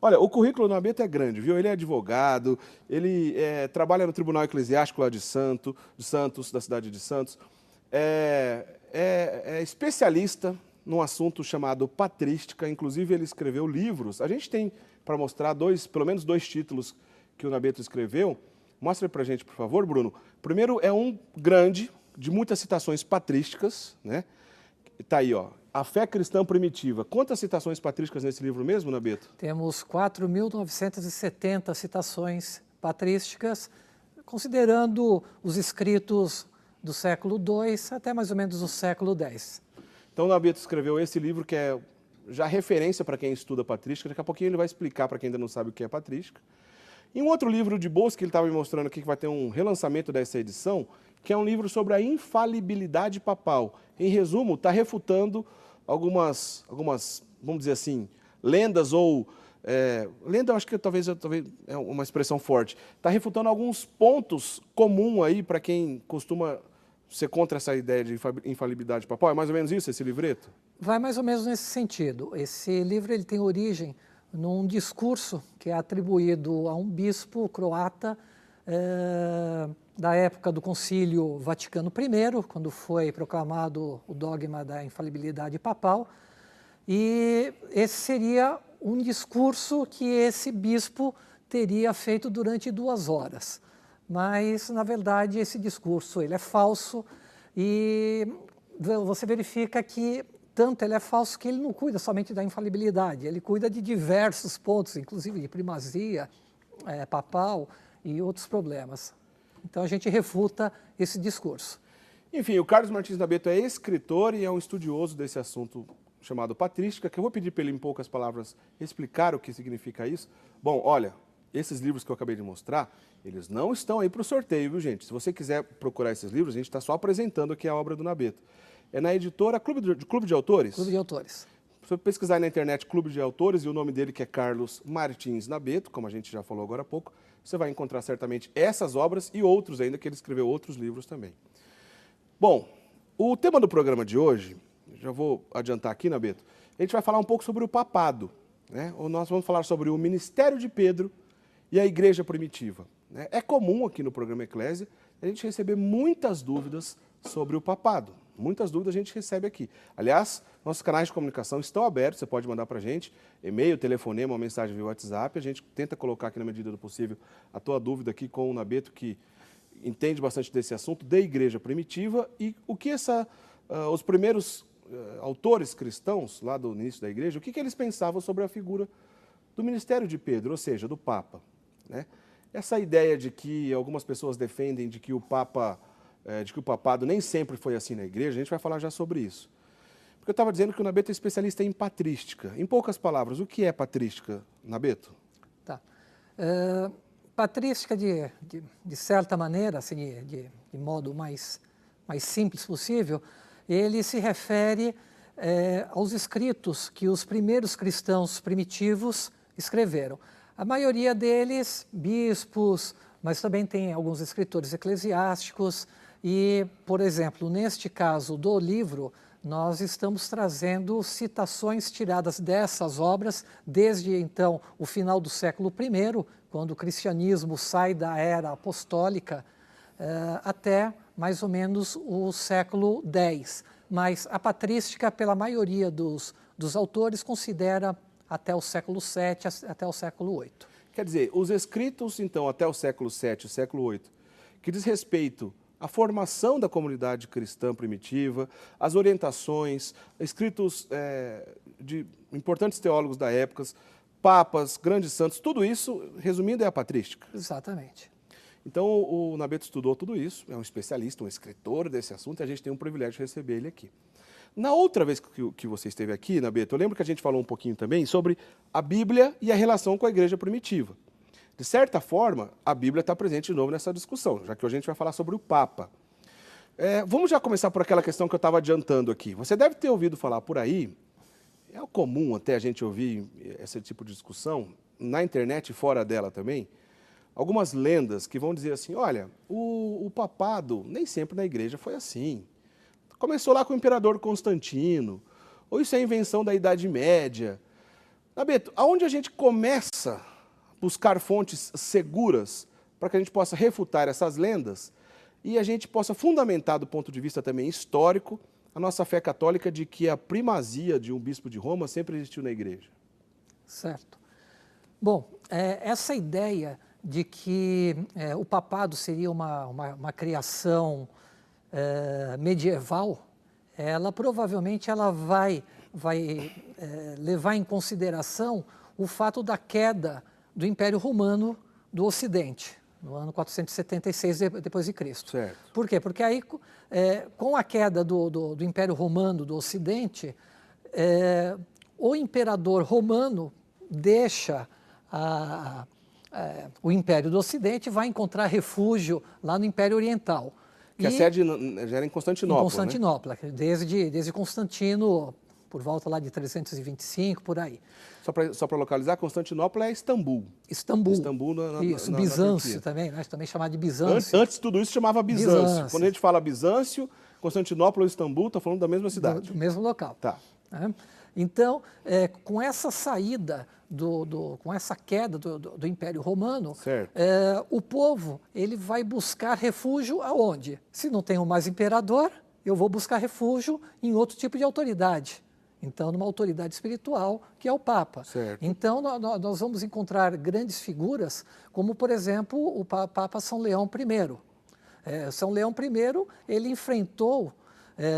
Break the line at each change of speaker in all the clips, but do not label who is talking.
Olha, o currículo do Nabeto é grande, viu? Ele é advogado, ele trabalha no Tribunal Eclesiástico lá de Santos, da cidade de Santos. É especialista num assunto chamado patrística, inclusive ele escreveu livros. A gente tem para mostrar pelo menos dois títulos que o Nabeto escreveu. Mostra pra gente, por favor, Bruno. Primeiro é um grande, de muitas citações patrísticas, né? Tá aí, ó. A Fé Cristã Primitiva. Quantas citações patrísticas nesse livro mesmo, Nabeto?
Temos 4.970 citações patrísticas, considerando os escritos do século II até mais ou menos o século X.
Então, o Nabeto escreveu esse livro que é já referência para quem estuda patrística. Daqui a pouquinho ele vai explicar para quem ainda não sabe o que é patrística. E um outro livro de bolsa que ele estava me mostrando aqui, que vai ter um relançamento dessa edição, que é um livro sobre a infalibilidade papal. Em resumo, está refutando algumas, vamos dizer assim, lendas ou... lenda, eu acho que talvez é uma expressão forte. Está refutando alguns pontos comuns aí para quem costuma ser contra essa ideia de infalibilidade papal. É mais ou menos isso, esse livreto?
Vai mais ou menos nesse sentido. Esse livro ele tem origem num discurso que é atribuído a um bispo croata da época do Concílio Vaticano I, quando foi proclamado o dogma da infalibilidade papal. E esse seria um discurso que esse bispo teria feito durante 2 horas. Mas, na verdade, esse discurso ele é falso e você verifica que tanto ele é falso que ele não cuida somente da infalibilidade, ele cuida de diversos pontos, inclusive de primazia papal e outros problemas. Então a gente refuta esse discurso.
Enfim, o Carlos Martins Nabeto é escritor e é um estudioso desse assunto chamado patrística, que eu vou pedir para ele, em poucas palavras, explicar o que significa isso. Bom, olha, esses livros que eu acabei de mostrar, eles não estão aí para o sorteio, viu, gente? Se você quiser procurar esses livros, a gente está só apresentando aqui a obra do Nabeto. É na editora Clube de Autores?
Clube de Autores.
Se você pesquisar na internet Clube de Autores e o nome dele que é Carlos Martins Nabeto, como a gente já falou agora há pouco, você vai encontrar certamente essas obras e outros ainda, que ele escreveu outros livros também. Bom, o tema do programa de hoje, já vou adiantar aqui, Nabeto, a gente vai falar um pouco sobre o papado, né? Nós vamos falar sobre o ministério de Pedro e a igreja primitiva, né? É comum aqui no programa Eclésia a gente receber muitas dúvidas sobre o papado. Muitas dúvidas a gente recebe aqui. Aliás, nossos canais de comunicação estão abertos, você pode mandar para a gente, e-mail, telefonema, uma mensagem via WhatsApp, a gente tenta colocar aqui na medida do possível a tua dúvida aqui com o Nabeto, que entende bastante desse assunto, da igreja primitiva, e o que os primeiros autores cristãos, lá do início da igreja, o que eles pensavam sobre a figura do ministério de Pedro, ou seja, do Papa, né? Essa ideia de que algumas pessoas defendem de que o papado nem sempre foi assim na igreja, a gente vai falar já sobre isso. Porque eu estava dizendo que o Nabeto é especialista em patrística. Em poucas palavras, o que é patrística, Nabeto?
Tá. Patrística, de certa maneira, assim, de modo mais simples possível, ele se refere aos escritos que os primeiros cristãos primitivos escreveram. A maioria deles, bispos, mas também tem alguns escritores eclesiásticos e, por exemplo, neste caso do livro, nós estamos trazendo citações tiradas dessas obras desde, então, o final do século I, quando o cristianismo sai da era apostólica, até mais ou menos o século X. Mas a patrística, pela maioria dos autores, considera até o século VII, até o século VIII.
Quer dizer, os escritos, então, até o século VII, século VIII, que diz respeito à formação da comunidade cristã primitiva, as orientações, escritos de importantes teólogos da época, papas, grandes santos, tudo isso, resumindo, é a patrística.
Exatamente.
Então, o Nabeto estudou tudo isso, é um especialista, um escritor desse assunto, e a gente tem um privilégio de receber ele aqui. Na outra vez que você esteve aqui, Nabeto, eu lembro que a gente falou um pouquinho também sobre a Bíblia e a relação com a igreja primitiva. De certa forma, a Bíblia está presente de novo nessa discussão, já que hoje a gente vai falar sobre o Papa. Vamos já começar por aquela questão que eu estava adiantando aqui. Você deve ter ouvido falar por aí, é comum até a gente ouvir esse tipo de discussão, na internet e fora dela também, algumas lendas que vão dizer assim, olha, o papado nem sempre na igreja foi assim. Começou lá com o imperador Constantino, ou isso é invenção da Idade Média. Nabeto, aonde a gente começa a buscar fontes seguras para que a gente possa refutar essas lendas e a gente possa fundamentar do ponto de vista também histórico a nossa fé católica de que a primazia de um bispo de Roma sempre existiu na igreja?
Certo. Bom, essa ideia de que o papado seria uma criação medieval, ela provavelmente vai levar em consideração o fato da queda do Império Romano do Ocidente, no ano 476 depois de Cristo.
Certo.
Por quê? Porque aí, com a queda do Império Romano do Ocidente, o imperador romano deixa o Império do Ocidente e vai encontrar refúgio lá no Império Oriental.
Que a sede já era em Constantinopla,
em Constantinopla, né? desde Constantino, por volta lá de 325, por aí.
Só para localizar, Constantinopla é Istambul.
Istambul isso, Bizâncio
na
também, né? Também chamado de Bizâncio.
Antes de tudo isso chamava Bizâncio. Quando a gente fala Bizâncio, Constantinopla ou Istambul, está falando da mesma cidade.
Do mesmo local.
Tá.
Então, com essa saída, com essa queda do Império Romano, o povo ele vai buscar refúgio aonde? Se não tem mais imperador, eu vou buscar refúgio em outro tipo de autoridade. Então, numa autoridade espiritual, que é o Papa.
Certo.
Então, nós vamos encontrar grandes figuras, como, por exemplo, o Papa São Leão I. São Leão I, ele enfrentou,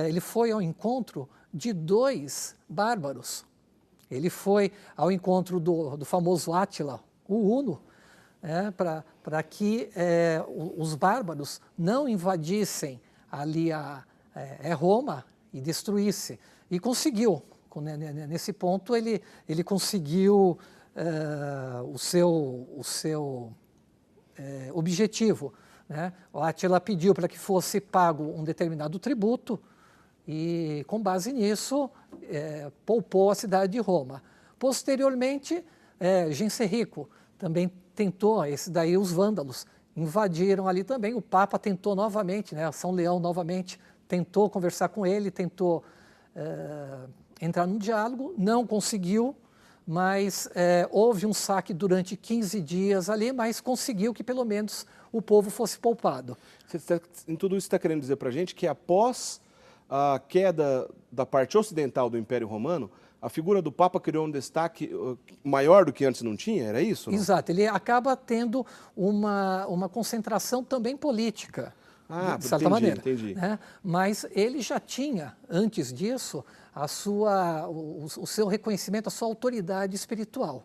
ele foi ao encontro de 2 bárbaros. Ele foi ao encontro do famoso Átila, o Huno, para que os bárbaros não invadissem ali Roma e destruísse. E conseguiu. Nesse ponto, ele conseguiu o seu objetivo. Né? O Átila pediu para que fosse pago um determinado tributo e, com base nisso, poupou a cidade de Roma. Posteriormente, Genserico também tentou, os vândalos invadiram ali também, o Papa tentou novamente, né? São Leão novamente tentou conversar com ele, tentou entrar num diálogo, não conseguiu, mas houve um saque durante 15 dias ali, mas conseguiu que pelo menos o povo fosse poupado.
Em tudo isso você está querendo dizer para a gente que após a queda da parte ocidental do Império Romano, a figura do Papa criou um destaque maior do que antes não tinha? Era isso? Não?
Exato, ele acaba tendo uma concentração também política. De certa maneira.
Entendi.
Né? Mas ele já tinha, antes disso, o seu reconhecimento, a sua autoridade espiritual.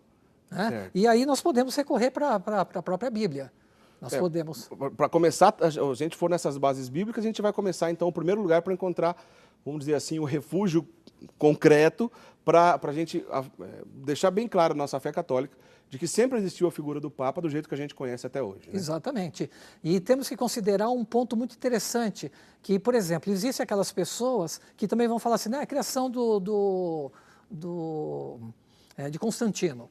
Né? E aí nós podemos recorrer para a própria Bíblia. Nós podemos.
Para começar, a gente for nessas bases bíblicas, a gente vai começar, então, o primeiro lugar para encontrar, vamos dizer assim, o refúgio concreto para a gente deixar bem claro a nossa fé católica de que sempre existiu a figura do Papa do jeito que a gente conhece até hoje. Né?
Exatamente. E temos que considerar um ponto muito interessante, que, por exemplo, existem aquelas pessoas que também vão falar assim, né, a criação de Constantino,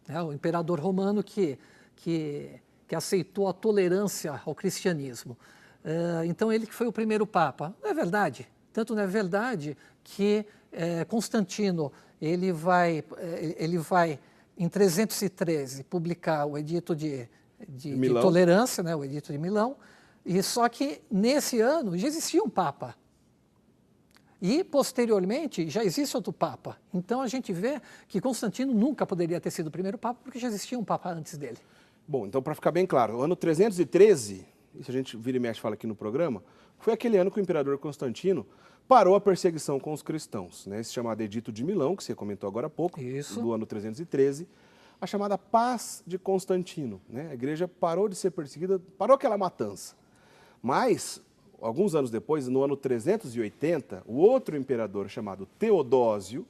né, o imperador romano que aceitou a tolerância ao cristianismo. Então, ele que foi o primeiro Papa. Não é verdade. Tanto não é verdade que Constantino ele vai em 313, publicar o Edito de Tolerância, né, o Edito de Milão, e só que nesse ano já existia um Papa. E, posteriormente, já existe outro Papa. Então, a gente vê que Constantino nunca poderia ter sido o primeiro Papa, porque já existia um Papa antes dele.
Bom, então, para ficar bem claro, o ano 313, isso a gente vira e mexe fala aqui no programa, foi aquele ano que o imperador Constantino parou a perseguição com os cristãos, né? Esse chamado Edito de Milão, que você comentou agora há pouco, do ano 313, a chamada Paz de Constantino, né? A igreja parou de ser perseguida, parou aquela matança. Mas, alguns anos depois, no ano 380, o outro imperador chamado Teodósio,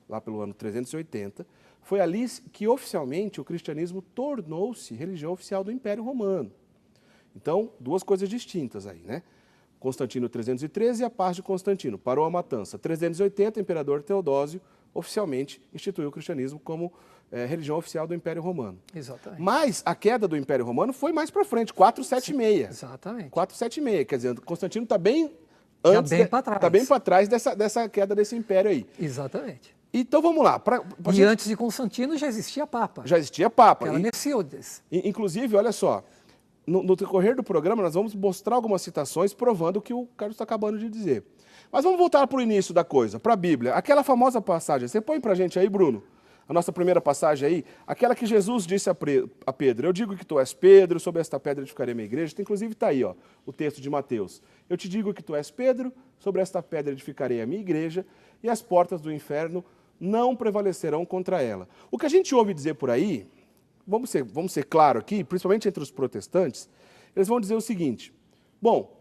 lá pelo ano 380, foi ali que oficialmente o cristianismo tornou-se religião oficial do Império Romano. Então, duas coisas distintas aí, né? Constantino 313 e a Paz de Constantino. Parou a matança. 380, o imperador Teodósio oficialmente instituiu o cristianismo como religião oficial do Império Romano.
Exatamente.
Mas a queda do Império Romano foi mais para frente, 476.
Exatamente.
476, quer dizer, Constantino está bem antes, está bem para trás dessa queda desse império aí.
Exatamente.
Então vamos lá.
E antes de Constantino já existia Papa.
Já existia Papa.
Era Messíodes.
Inclusive, olha só, no decorrer do programa nós vamos mostrar algumas citações provando o que o Carlos está acabando de dizer. Mas vamos voltar para o início da coisa, para a Bíblia. Aquela famosa passagem, você põe para a gente aí, Bruno, a nossa primeira passagem aí, aquela que Jesus disse a Pedro, eu digo que tu és Pedro, sobre esta pedra edificarei minha igreja, inclusive está aí, ó, o texto de Mateus. Eu te digo que tu és Pedro, sobre esta pedra edificarei a minha igreja, e as portas do inferno não prevalecerão contra ela. O que a gente ouve dizer por aí, vamos ser claro aqui, principalmente entre os protestantes, eles vão dizer o seguinte, bom,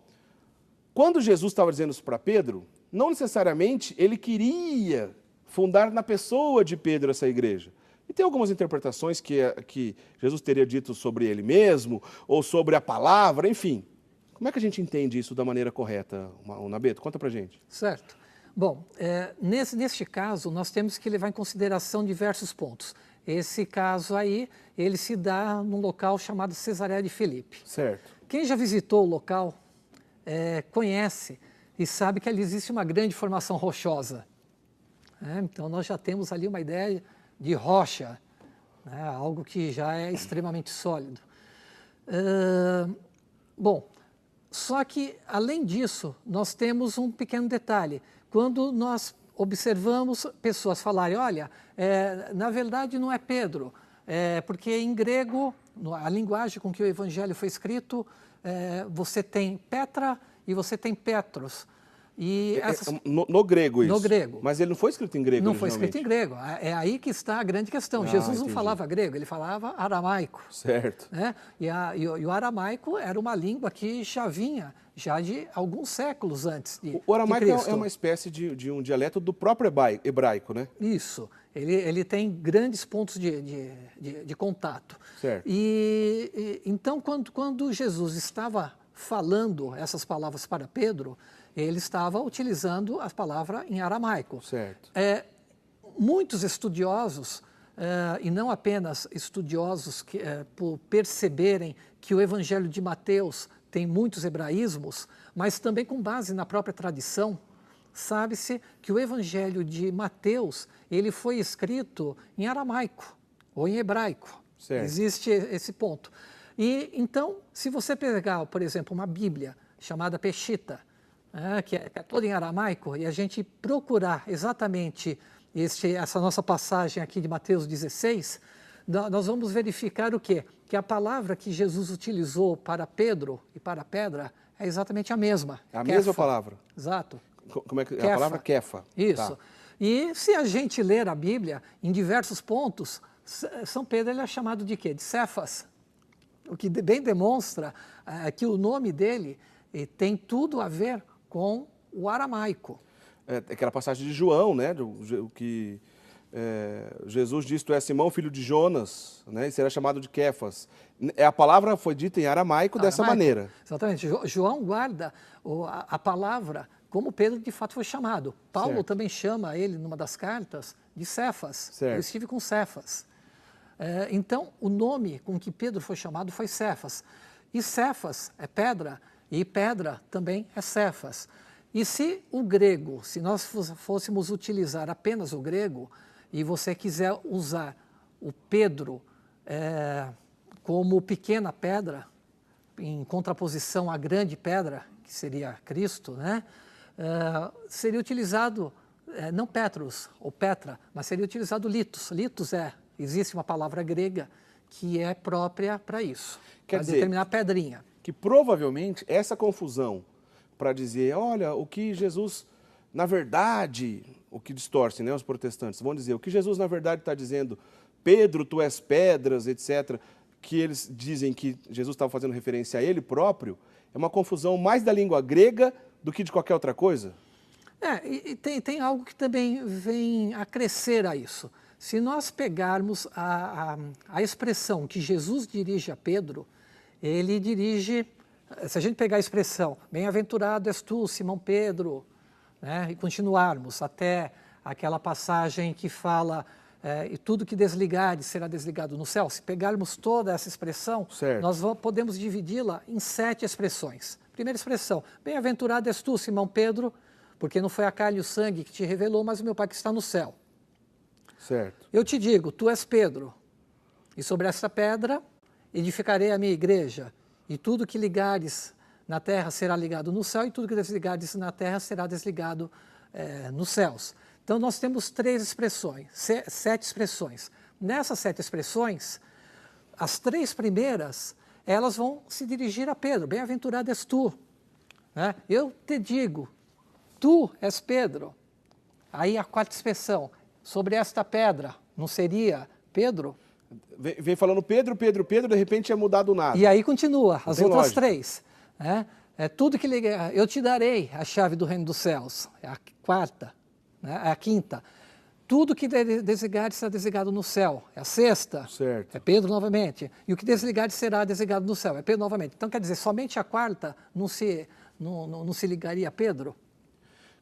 quando Jesus estava dizendo isso para Pedro, não necessariamente ele queria fundar na pessoa de Pedro essa igreja. E tem algumas interpretações que Jesus teria dito sobre ele mesmo, ou sobre a palavra, enfim. Como é que a gente entende isso da maneira correta, Nabeto? Conta pra gente.
Certo. Bom, neste caso, nós temos que levar em consideração diversos pontos. Esse caso aí, ele se dá num local chamado Cesareia de Filipe.
Certo.
Quem já visitou o local conhece e sabe que ali existe uma grande formação rochosa. Então, nós já temos ali uma ideia de rocha, né, algo que já é extremamente sólido. Bom, só que, além disso, nós temos um pequeno detalhe. Quando nós observamos pessoas falarem, olha, na verdade não é Pedro, porque em grego, a linguagem com que o evangelho foi escrito, você tem Petra e você tem Petros. E
no grego isso?
No grego.
Mas ele não foi escrito em grego?
Não foi escrito em grego. É aí que está a grande questão. Jesus não falava grego, ele falava aramaico.
Certo.
Né? E o aramaico era uma língua que já vinha de alguns séculos antes de Cristo.
O aramaico é uma espécie de um dialeto do próprio hebraico, né?
Isso. Ele tem grandes pontos de contato.
Certo.
Então, quando Jesus estava falando essas palavras para Pedro, ele estava utilizando a palavra em aramaico.
Certo.
Muitos estudiosos, e não apenas estudiosos por perceberem que o Evangelho de Mateus tem muitos hebraísmos, mas também com base na própria tradição, sabe-se que o Evangelho de Mateus ele foi escrito em aramaico ou em hebraico.
Certo.
Existe esse ponto. E então, se você pegar, por exemplo, uma Bíblia chamada Peshitta, que é toda em aramaico, e a gente procurar exatamente essa nossa passagem aqui de Mateus 16, nós vamos verificar o quê? Que a palavra que Jesus utilizou para Pedro e para a pedra é exatamente a mesma.
É a mesma palavra?
Exato.
Como é que é a palavra? Kefa.
Isso. Tá. E se a gente ler a Bíblia, em diversos pontos, São Pedro ele é chamado de quê? De Cefas. O que bem demonstra que o nome dele tem tudo a ver com o aramaico.
Aquela passagem de João, né? Que Jesus disse, tu és Simão, filho de Jonas, né? E será chamado de Kefas. A palavra foi dita em aramaico dessa maneira.
Exatamente. João guarda a palavra como Pedro de fato foi chamado. Paulo também chama ele, numa das cartas, de Cefas.
Certo.
Eu estive com Cefas. Então, o nome com que Pedro foi chamado foi Cefas. E Cefas é pedra, e pedra também é Cefas. E se o grego, se nós fôssemos utilizar apenas o grego, e você quiser usar o Pedro como pequena pedra, em contraposição à grande pedra, que seria Cristo, né? Seria utilizado, não Petros ou Petra, mas seria utilizado litos. Litos existe uma palavra grega que é própria para isso, para determinar pedrinha.
Que provavelmente essa confusão para dizer, olha, o que Jesus, na verdade, o que distorce, né, os protestantes, vão dizer, o que Jesus na verdade está dizendo, Pedro, tu és pedras, etc., que eles dizem que Jesus estava fazendo referência a ele próprio, é uma confusão mais da língua grega do que de qualquer outra coisa?
E tem algo que também vem a crescer a isso. Se nós pegarmos a expressão que Jesus dirige a Pedro, ele dirige, se a gente pegar a expressão, bem-aventurado és tu, Simão Pedro, né, e continuarmos até aquela passagem que fala, e tudo que desligares será desligado no céu, se pegarmos toda essa expressão, nós podemos dividi-la em 7 expressões. Primeira expressão, bem-aventurado és tu, Simão Pedro, porque não foi a carne e o sangue que te revelou, mas o meu Pai que está no céu.
Certo.
Eu te digo, tu és Pedro, e sobre essa pedra edificarei a minha igreja, e tudo que ligares na terra será ligado no céu, e tudo que desligares na terra será desligado nos céus. Então, nós temos 3 expressões, 7 expressões. Nessas 7 expressões, as 3 primeiras, elas vão se dirigir a Pedro. Bem-aventurado és tu. Né? Eu te digo, tu és Pedro. Aí a 4ª expressão, sobre esta pedra, não seria Pedro?
Vem falando Pedro, Pedro, Pedro, de repente é mudado nada.
E aí continua, as
tem
outras
lógica.
3. Né? Tudo que liga, eu te darei a chave do reino dos céus. É a 4ª, né? É a 5ª. Tudo que desligar será desligado no céu. É a 6ª.
Certo.
É Pedro novamente. E o que desligar será desligado no céu. É Pedro novamente. Então, quer dizer, somente a 4ª não se ligaria a Pedro?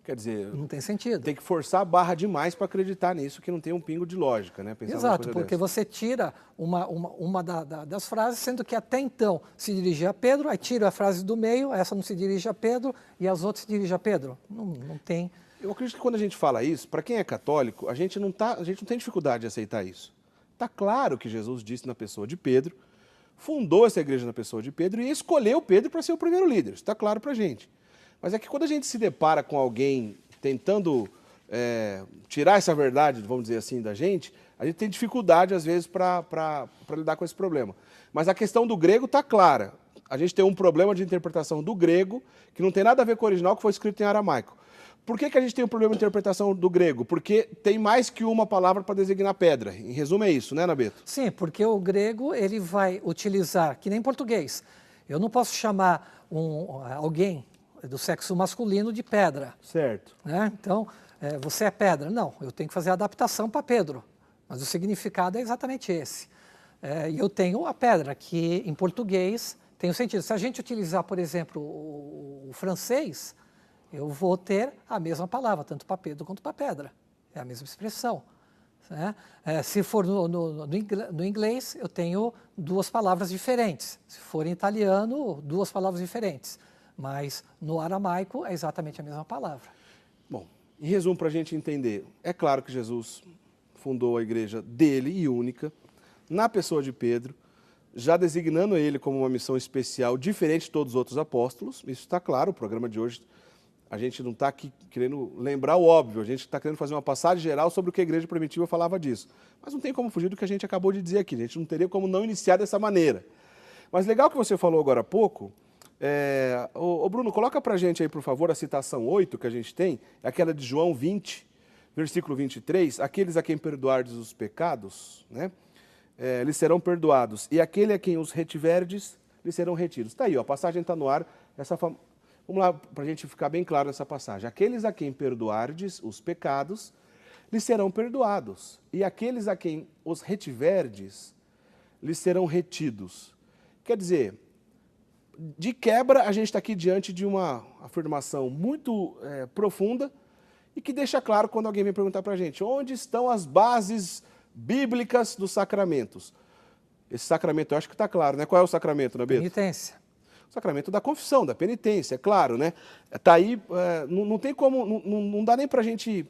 Quer dizer,
Não tem sentido.
tem que forçar a barra demais para acreditar nisso, que não tem um pingo de lógica, né? Pensar numa
Exato,
coisa
porque
dessa.
você tira uma das frases, sendo que até então se dirigia a Pedro, aí tira a frase do meio, essa não se dirige a Pedro, e as outras se dirigem a Pedro. Não tem.
Eu acredito que quando a gente fala isso, para quem é católico, a gente não tem dificuldade de aceitar isso. Está claro que Jesus disse na pessoa de Pedro, fundou essa igreja na pessoa de Pedro e escolheu Pedro para ser o primeiro líder. Isso está claro para a gente. Mas é que quando a gente se depara com alguém tentando tirar essa verdade, vamos dizer assim, da gente, a gente tem dificuldade, às vezes, para lidar com esse problema. Mas a questão do grego está clara. A gente tem um problema de interpretação do grego que não tem nada a ver com o original, que foi escrito em aramaico. Por que a gente tem um problema de interpretação do grego? Porque tem mais que uma palavra para designar pedra. Em resumo é isso, né, Nabeto?
Sim, porque o grego ele vai utilizar, que nem em português. Eu não posso chamar alguém do sexo masculino de pedra.
Certo.
Né? Então, você é pedra. Não, eu tenho que fazer a adaptação para Pedro. Mas o significado é exatamente esse. E eu tenho a pedra, que em português tem o sentido. Se a gente utilizar, por exemplo, o francês, eu vou ter a mesma palavra, tanto para Pedro quanto para pedra. É a mesma expressão. Né? Se for no inglês, eu tenho 2 palavras diferentes. Se for em italiano, 2 palavras diferentes. Mas no aramaico é exatamente a mesma palavra.
Bom, em resumo, para a gente entender, é claro que Jesus fundou a igreja dele e única, na pessoa de Pedro, já designando ele como uma missão especial, diferente de todos os outros apóstolos. Isso está claro, o programa de hoje, a gente não está aqui querendo lembrar o óbvio, a gente está querendo fazer uma passagem geral sobre o que a igreja primitiva falava disso. Mas não tem como fugir do que a gente acabou de dizer aqui, a gente não teria como não iniciar dessa maneira. Mas legal que você falou agora há pouco. Ô Bruno, coloca pra gente aí, por favor, a citação 8 que a gente tem, é aquela de João 20, versículo 23, aqueles a quem perdoardes os pecados, né, lhes serão perdoados, e aquele a quem os retiverdes, lhes serão retidos. Está aí, ó, a passagem está no ar, vamos lá para a gente ficar bem claro essa passagem. Aqueles a quem perdoardes os pecados, lhes serão perdoados, e aqueles a quem os retiverdes, lhes serão retidos. Quer dizer, de quebra, a gente está aqui diante de uma afirmação muito profunda e que deixa claro quando alguém vem perguntar para a gente onde estão as bases bíblicas dos sacramentos. Esse sacramento, eu acho que está claro, né? Qual é o sacramento, Nabeto?
Penitência.
O sacramento da confissão, da penitência, é claro, né? Está aí, não tem como, não dá nem para a gente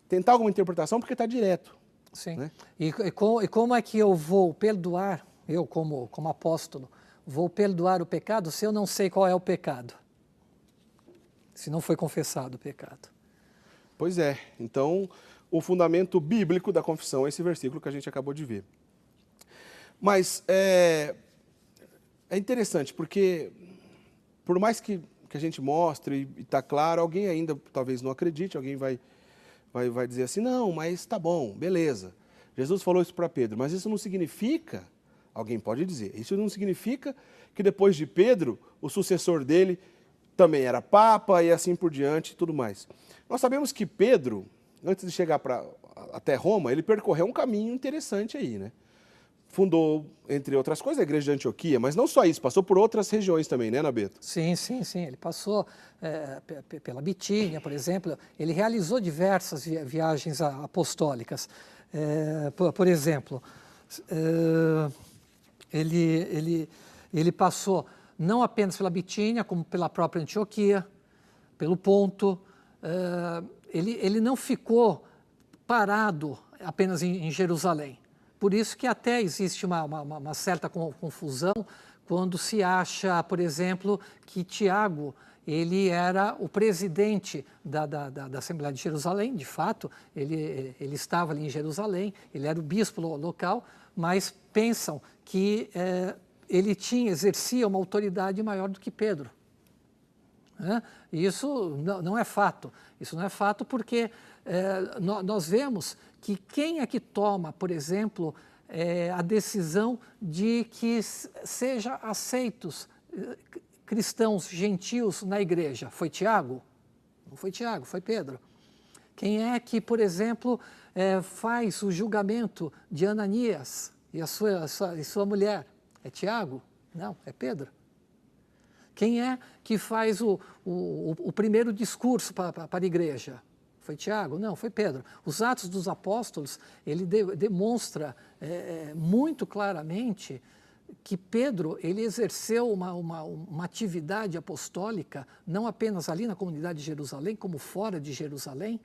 tentar alguma interpretação, porque está direto.
Sim.
Né?
E como é que eu vou perdoar, eu como apóstolo, vou perdoar o pecado se eu não sei qual é o pecado? Se não foi confessado o pecado.
Pois é. Então, o fundamento bíblico da confissão é esse versículo que a gente acabou de ver. Mas é interessante, porque por mais que a gente mostre e está claro, alguém ainda talvez não acredite, alguém vai dizer assim, não, mas tá bom, beleza. Jesus falou isso para Pedro, mas isso não significa, alguém pode dizer, isso não significa que depois de Pedro, o sucessor dele também era papa e assim por diante e tudo mais. Nós sabemos que Pedro, antes de chegar até Roma, ele percorreu um caminho interessante aí, né? Fundou, entre outras coisas, a igreja de Antioquia, mas não só isso, passou por outras regiões também, né, Nabeto?
Sim. Ele passou pela Bitínia, por exemplo. Ele realizou diversas viagens apostólicas. Por exemplo, ele passou não apenas pela Bitínia, como pela própria Antioquia, pelo Ponto. Ele não ficou parado apenas em Jerusalém. Por isso que até existe uma certa confusão quando se acha, por exemplo, que Tiago ele era o presidente da Assembleia de Jerusalém. De fato, ele estava ali em Jerusalém, ele era o bispo local, mas pensam que ele exercia uma autoridade maior do que Pedro. Isso não é fato. Isso não é fato porque nós vemos que quem é que toma, por exemplo, a decisão de que sejam aceitos cristãos gentios na igreja? Foi Tiago? Não foi Tiago, foi Pedro. Quem é que, por exemplo, faz o julgamento de Ananias e sua mulher? É Tiago? Não, é Pedro. Quem é que faz o primeiro discurso para a igreja? Foi Tiago? Não, foi Pedro. Os Atos dos Apóstolos, ele demonstra muito claramente que Pedro ele exerceu uma atividade apostólica, não apenas ali na comunidade de Jerusalém, como fora de Jerusalém,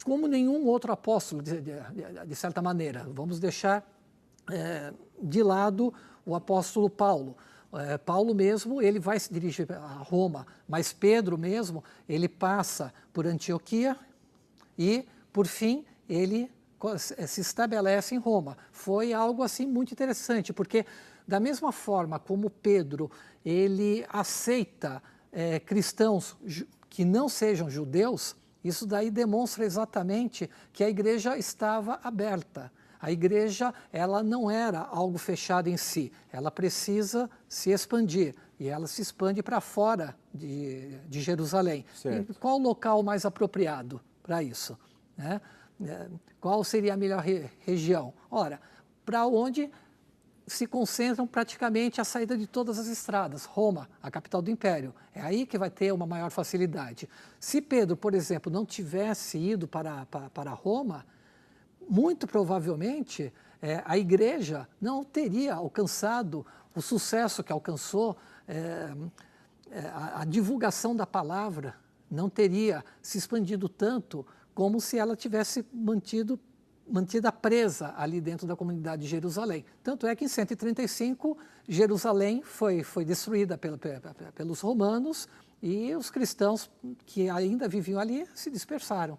como nenhum outro apóstolo, de certa maneira. Vamos deixar de lado o apóstolo Paulo. Paulo mesmo, ele vai se dirigir a Roma, mas Pedro mesmo, ele passa por Antioquia e, por fim, ele se estabelece em Roma. Foi algo assim muito interessante, porque da mesma forma como Pedro, ele aceita cristãos que não sejam judeus, isso daí demonstra exatamente que a igreja estava aberta. A igreja, ela não era algo fechado em si, ela precisa se expandir, e ela se expande para fora de Jerusalém.
Certo.
E qual o local mais apropriado para isso? Qual seria a melhor região? Ora, para onde se concentram praticamente a saída de todas as estradas, Roma, a capital do Império. É aí que vai ter uma maior facilidade. Se Pedro, por exemplo, não tivesse ido para Roma, muito provavelmente a igreja não teria alcançado o sucesso que alcançou, a divulgação da palavra não teria se expandido tanto como se ela tivesse mantida presa ali dentro da comunidade de Jerusalém. Tanto é que em 135 Jerusalém foi destruída pelos romanos e os cristãos que ainda viviam ali se dispersaram.